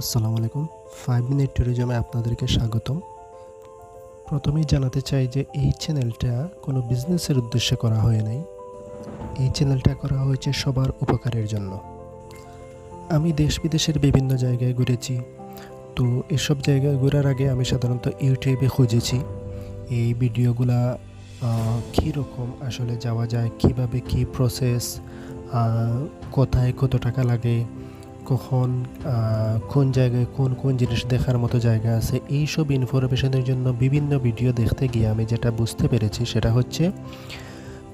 আসসালামু আলাইকুম। 5 মিনিট ট্যুরিজমে আপনাদেরকে স্বাগতম। প্রথমেই জানাতে চাই যে এই চ্যানেলটা কোনো বিজনেসের উদ্দেশ্যে করা হয় নাই। এই চ্যানেলটা করা হয়েছে সবার উপকারের জন্য। আমি দেশ-বিদেশের বিভিন্ন জায়গায় ঘুরেছি। তো এসব জায়গায় ঘোরার আগে আমি সাধারণত ইউটিউবে খুঁজেছি এই ভিডিওগুলা কীরকম আসলে যাওয়া যায়, কীভাবে কী প্রসেস, কোথায় কত টাকা লাগে, কখন কোন জায়গায় কোন জিনিস দেখার মতো জায়গা আছে, এইসব ইনফরমেশনের জন্য বিভিন্ন ভিডিও দেখতে গিয়ে আমি যেটা বুঝতে পেরেছি সেটা হচ্ছে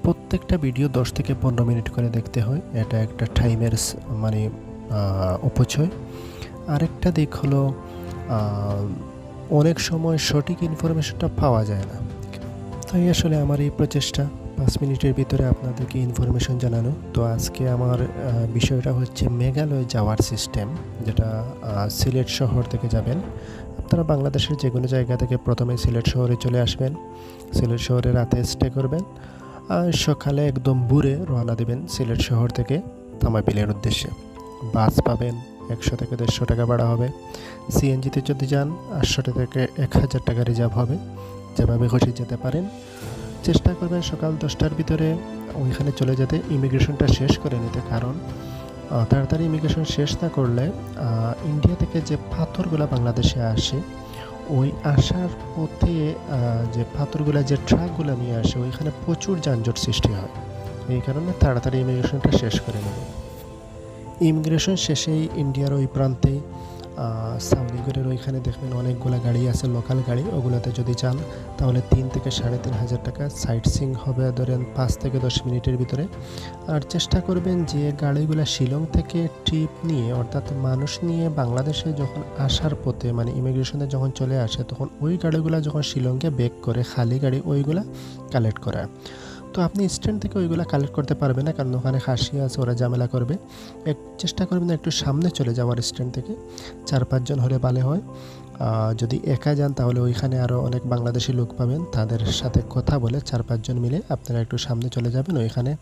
প্রত্যেকটা ভিডিও 10 থেকে 15 মিনিট করে দেখতে হয়। এটা একটা টাইমের মানে অপচয়। আরেকটা দিক হলো অনেক সময় সঠিক ইনফরমেশনটা পাওয়া যায় না। তাই আসলে আমার এই প্রচেষ্টা 5 মিনিটের ভিতরে আপনাদেরকে ইনফরমেশন জানানো। তো আজকে আমার বিষয়টা হচ্ছে মেঘালয় যাওয়ার সিস্টেম, যেটা সিলেট শহর থেকে যাবেন। আপনারা বাংলাদেশের যে কোনো জায়গা থেকে প্রথমে সিলেট শহরে চলে আসবেন। সিলেট শহরে রাতে স্টে করবেন, আর সকালে একদম ভোরে রওনা দেবেন সিলেট শহর থেকে তামাবিলের উদ্দেশ্যে। বাস পাবেন 100 থেকে 150 টাকা ভাড়া হবে। সিএনজিতে যদি যান 800 থেকে 1000 টাকা রিজার্ভ হবে। যেভাবে খুশি যেতে পারেন। চেষ্টা করবেন সকাল 10টার ভিতরে ওইখানে চলে যেতে, ইমিগ্রেশনটা শেষ করে নিতে। কারণ তাড়াতাড়ি ইমিগ্রেশন শেষ না করলে ইন্ডিয়া থেকে যে পাথরগুলো বাংলাদেশে আসে, ওই আসার পথে যে পাথরগুলো যে ট্রাকগুলো নিয়ে আসে ওইখানে প্রচুর যানজট সৃষ্টি হয়। এই কারণে তাড়াতাড়ি ইমিগ্রেশনটা শেষ করে নেবে। ইমিগ্রেশন শেষেই ইন্ডিয়ার ওই প্রান্তে সাউদিগড়ের ওইখানে দেখবেন অনেকগুলো গাড়ি আছে, লোকাল গাড়ি। ওগুলোতে যদি যান তাহলে 3 থেকে 3,500 টাকা। সাইট সিং হবে ধরেন 5 থেকে 10 মিনিটের ভিতরে। আর চেষ্টা করবেন যে গাড়িগুলো শিলং থেকে ট্রিপ নিয়ে, অর্থাৎ মানুষ নিয়ে বাংলাদেশে যখন আসার পথে মানে ইমিগ্রেশনে যখন চলে আসে তখন ওই গাড়িগুলো যখন শিলংয়ে ব্যাক করে, খালি গাড়ি ওইগুলা কালেক্ট করা। তো আপনি স্ট্যান্ড থেকে ওইগুলো কালেক্ট করতে পারবেন না, কারণ ওখানে খাসি আছে, ওরা ঝামেলা করবে। চেষ্টা করবেন একটু সামনে চলে যাওয়ার স্ট্যান্ড থেকে। 4-5 জন হলে ভালো হয়। যদি একা যান তাহলে ওইখানে আরও অনেক বাংলাদেশি লোক পাবেন, তাদের সাথে কথা বলে 4-5 জন মিলে আপনারা একটু সামনে চলে যাবেন। ওইখানে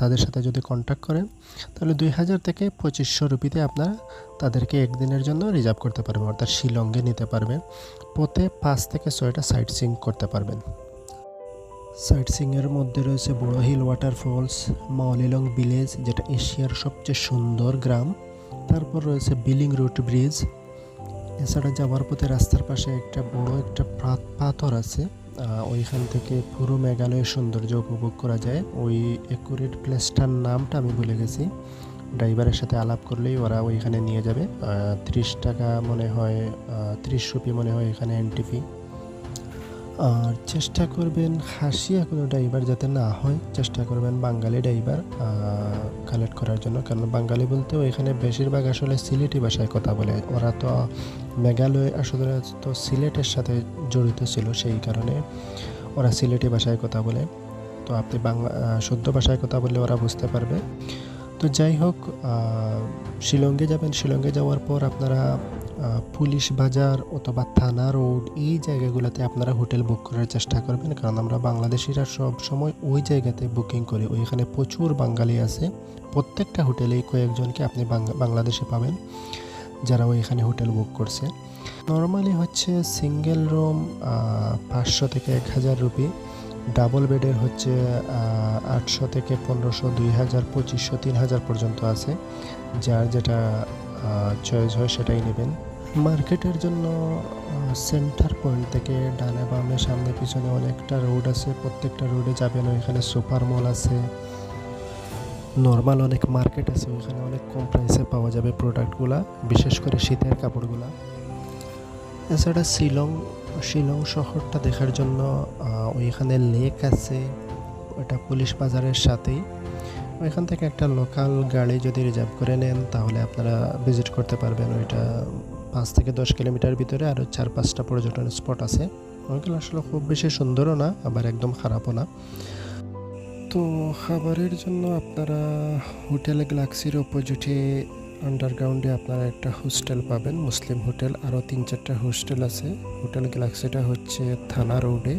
তাদের সাথে যদি কন্ট্যাক্ট করেন তাহলে 2000 থেকে 2500 রুপিতে আপনারা তাদেরকে একদিনের জন্য রিজার্ভ করতে পারবেন, অর্থাৎ শিলংয়ে নিতে পারবেন। পথে 5 থেকে 6টা সাইট সিং করতে পারবেন। সাইট সিংয়ের মধ্যে রয়েছে বড় হিল ওয়াটারফলস, মাওলিলং ভিলেজ যেটা এশিয়ার সবচেয়ে সুন্দর গ্রাম, তারপর রয়েছে বিলিং রুট ব্রিজ। এছাড়া যাওয়ার পথে রাস্তার পাশে একটা বড় একটা পাথর আছে, ওইখান থেকে পুরো মেঘালয়ের সৌন্দর্য উপভোগ করা যায়। ওই অ্যাকুরেট প্লেসটার নামটা আমি ভুলে গেছি। ড্রাইভারের সাথে আলাপ করলেই ওরা ওইখানে নিয়ে যাবে। 30 টাকা মনে হয়, 30 রুপি মনে হয় এখানে এন্ট্রি ফি। আর চেষ্টা করবেন হাসিয়া কোনো ড্রাইভার যাতে না হয়, চেষ্টা করবেন বাঙালি ড্রাইভার কালেক্ট করার জন্য। কারণ বাঙালি বলতে এখানে বেশিরভাগ আসলে সিলেটি ভাষায় কথা বলে। ওরা তো মেঘালয় আসলে তো সিলেটের সাথে জড়িত ছিল, সেই কারণে ওরা সিলেটি ভাষায় কথা বলে। তো আপনি শুদ্ধ ভাষায় কথা বললে ওরা বুঝতে পারবে। তো যাই হোক, শিলংয়ে যাবেন। শিলংয়ে যাওয়ার পর আপনারা পুলিশ বাজার অথবা থানা রোড এই জায়গাগুলোতে আপনারা হোটেল বুক করার চেষ্টা করবেন, কারণ আমরা বাংলাদেশিরা সব সময় ওই জায়গাতে বুকিং করি। ওইখানে প্রচুর বাঙালি আছে। প্রত্যেকটা হোটেলেই কয়েকজনকে আপনি বাংলাদেশে পাবেন যারা ওইখানে হোটেল বুক করছে। নর্মালি হচ্ছে সিঙ্গেল রুম 500 থেকে 1000 রুপি, ডাবল বেডের হচ্ছে 800 থেকে 1500, 2000, 2500, 3000 পর্যন্ত আছে। যার যেটা চয়েস হয় সেটাই নেবেন। মার্কেটের জন্য সেন্টার পয়েন্ট থেকে ডানে বামে সামনে পিছনে অনেকটা রোড আছে, প্রত্যেকটা রোডে যাবেন। ওইখানে সুপার মল আছে, নর্মাল অনেক মার্কেট আছে, ওইখানে অনেক কম প্রাইসে পাওয়া যাবে প্রোডাক্টগুলা, বিশেষ করে শীতের কাপড়গুলা। এছাড়া শিলং শহরটা দেখার জন্য ওইখানে লেক আছে, ওটা পুলিশ বাজারের সাথেই। ওইখান থেকে একটা লোকাল গাড়ি যদি রিজার্ভ করে নেন তাহলে আপনারা ভিজিট করতে পারবেন। ওইটা 5 থেকে 10 কিলোমিটার ভিতরে আরও 4-5টা পর্যটন স্পট আছে। ওইগুলো আসলে খুব বেশি সুন্দরও না, আবার একদম খারাপও না। তো খাবারের জন্য আপনারা হোটেল গ্যালাক্সির অপোজিটে আন্ডারগ্রাউন্ডে আপনারা একটা হোস্টেল পাবেন, মুসলিম হোটেল। আরও 3-4টা হোস্টেল আছে। হোটেল গ্যালাক্সিটা হচ্ছে থানা রোডে।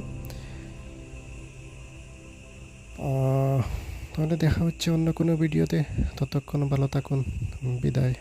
তাহলে দেখা হচ্ছে অন্য কোনো ভিডিওতে। ততক্ষণ ভালো থাকুন, বিদায়।